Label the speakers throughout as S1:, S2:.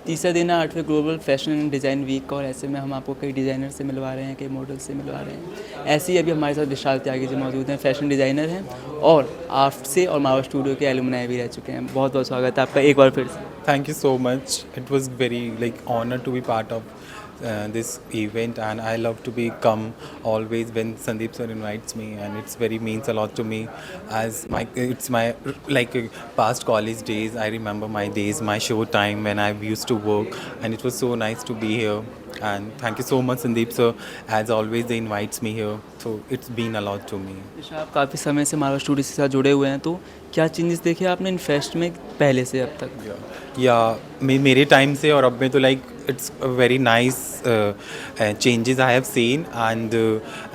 S1: तीसरा दिन है 8वें global fashion and design week का और ऐसे में हम आपको कई डिज़ाइनर से मिलवा रहे हैं, कई मॉडल से मिलवा रहे हैं। ऐसे ही अभी हमारे साथ विशाल त्यागी जी मौजूद हैं, फैशन डिज़ाइनर हैं और आर्ट से और मावा स्टूडियो के एलुमनाई भी रह चुके हैं। बहुत बहुत स्वागत है आपका एक बार फिर से।
S2: Thank you so much. It was very honor to be part of this event, and I love to be come always when Sandeep sir invites me, and it's very means a lot to me as it's my past college days. I remember my days, my show time when I used to work, and it was so nice to be here. And thank you so much Sandeep sir, as always they invites me here, so it's been a lot to me.
S1: विशाल, आप काफ़ी समय से मावा studio के साथ जुड़े हुए हैं, तो क्या चेंजेस देखे आपने इन फेस्ट में पहले से अब तक?
S2: या मेरे टाइम से और अब में तो it's a very nice changes I have seen, and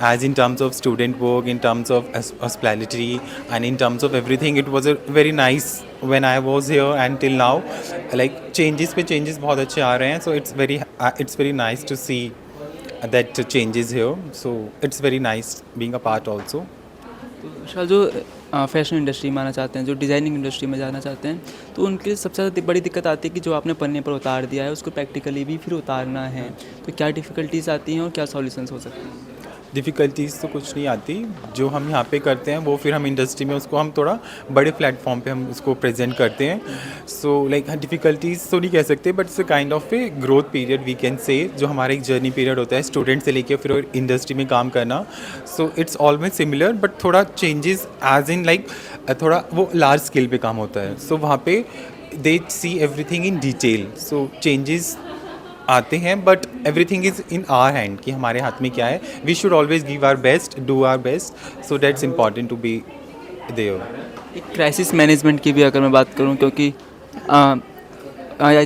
S2: as in terms of student work, in terms of hospitality, and in terms of everything, it was a very nice when I was here and till now. Changes पे changes बहुत अच्छे आ रहे हैं, so it's very nice to see that changes here. So it's very nice being a part also.
S1: तो विशाल, जो fashion industry में आना चाहते हैं, जो डिज़ाइनिंग इंडस्ट्री में जाना चाहते हैं, तो उनके लिए सबसे ज़्यादा बड़ी दिक्कत आती है कि जो आपने पन्ने पर उतार दिया है उसको प्रैक्टिकली भी फिर उतारना है, तो क्या डिफ़िकल्टीज़ आती हैं और क्या सॉल्यूशंस हो सकते हैं?
S2: डिफ़िकल्टीज़ तो कुछ नहीं आती, जो हम यहाँ पे करते हैं वो फिर हम इंडस्ट्री में उसको हम थोड़ा बड़े प्लेटफॉर्म पे हम उसको प्रेजेंट करते हैं. सो डिफ़िकल्टीज़ तो नहीं कह सकते, but it's kind of a growth period we can say, जो हमारा एक जर्नी पीरियड होता है स्टूडेंट से लेके फिर इंडस्ट्री में काम करना. So it's always similar, but थोड़ा चेंजेस एज इन थोड़ा वो लार्ज स्केल पे काम होता है. सो वहाँ पे they see everything in detail. So changes आते हैं, but everything is in our hand कि हमारे हाथ में क्या है. We should always give our best, do our best, so that's important to be there.
S1: एक क्राइसिस मैनेजमेंट की भी अगर मैं बात करूं, क्योंकि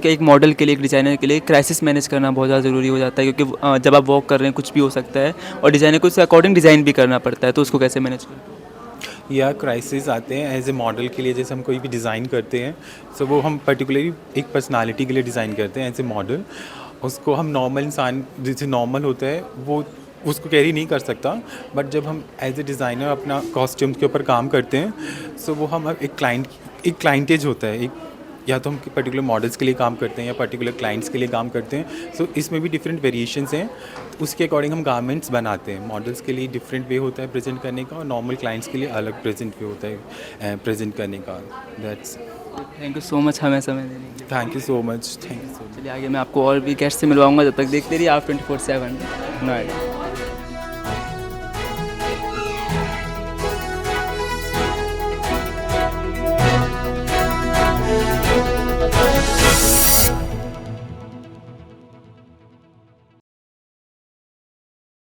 S1: एक मॉडल के लिए, एक डिज़ाइनर के लिए क्राइसिस मैनेज करना बहुत ज़्यादा ज़रूरी हो जाता है, क्योंकि जब आप वॉक कर रहे हैं कुछ भी हो सकता है और डिज़ाइनर को उसके अकॉर्डिंग डिज़ाइन भी करना पड़ता है, तो उसको कैसे मैनेज करें?
S2: या क्राइसिस आते हैं एज ए मॉडल के लिए. जैसे हम कोई भी डिज़ाइन करते हैं, सो वो हम पर्टिकुलरली एक पर्सनालिटी के लिए डिज़ाइन करते हैं एज ए मॉडल. उसको हम नॉर्मल इंसान जैसे नॉर्मल होता है वो उसको कैरी नहीं कर सकता, बट जब हम एज ए डिज़ाइनर अपना कॉस्ट्यूम्स के ऊपर काम करते हैं, सो वो हम एक क्लाइंटेज होता है. एक या तो हम पर्टिकुलर मॉडल्स के लिए काम करते हैं या पर्टिकुलर क्लाइंट्स के लिए काम करते हैं. सो इसमें भी डिफरेंट वेरिएशंस हैं, तो उसके अकॉर्डिंग हम गारमेंट्स बनाते हैं. मॉडल्स के लिए डिफरेंट वे होता है प्रेजेंट करने का, और नॉर्मल क्लाइंट्स के लिए अलग प्रेजेंट वे होता है प्रेजेंट करने का. That's.
S1: Thank you so much हमें समय देने के लिए.
S2: Thank you so much. Thank you so much.
S1: चलिए आगे मैं आपको और भी गेस्ट से मिलवाऊंगा, जब तक देखते रहिए आप 24/7 नोएडा.